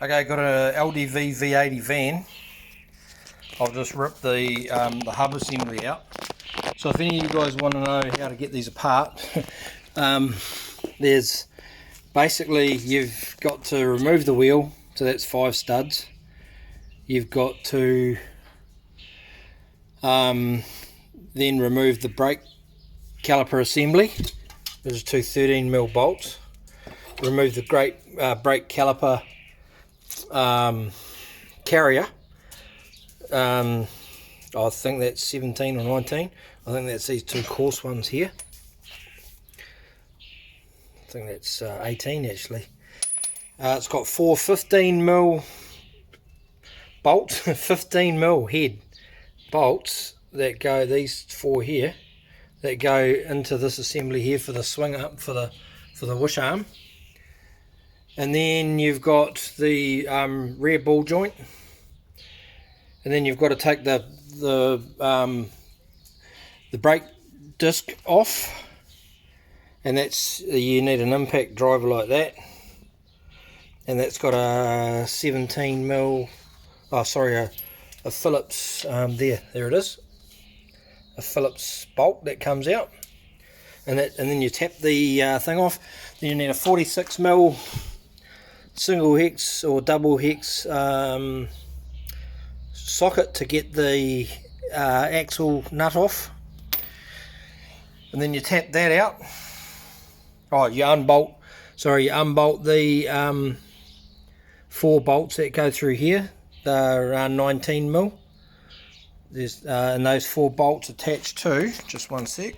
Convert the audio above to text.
Okay, got a LDV V80 van. I'll just rip the hub assembly out. So if any of you guys want to know how to get these apart, there's basically, you've got to remove the wheel, so that's 5 studs. You've got to then remove the brake caliper assembly. There's 2 13mm bolts. Remove the brake caliper carrier. I think that's 17 or 19. I think that's these 2 coarse ones here. I think that's 18 actually. It's got 4 15mm bolts, 15mm head bolts that go, these 4 here, that go into this assembly here for the swing up for the wish arm. And then you've got the rear ball joint, and then you've got to take the brake disc off, and that's, you need an impact driver like that, and that's got a 17mm, oh sorry, a Phillips, there it is, a Phillips bolt that comes out, and then you tap the thing off. Then you need a 46mm single hex or double hex socket to get the axle nut off, and then you tap that out. Oh, you unbolt the 4 bolts that go through here. They're 19mm. There's and those 4 bolts attached to, just one sec,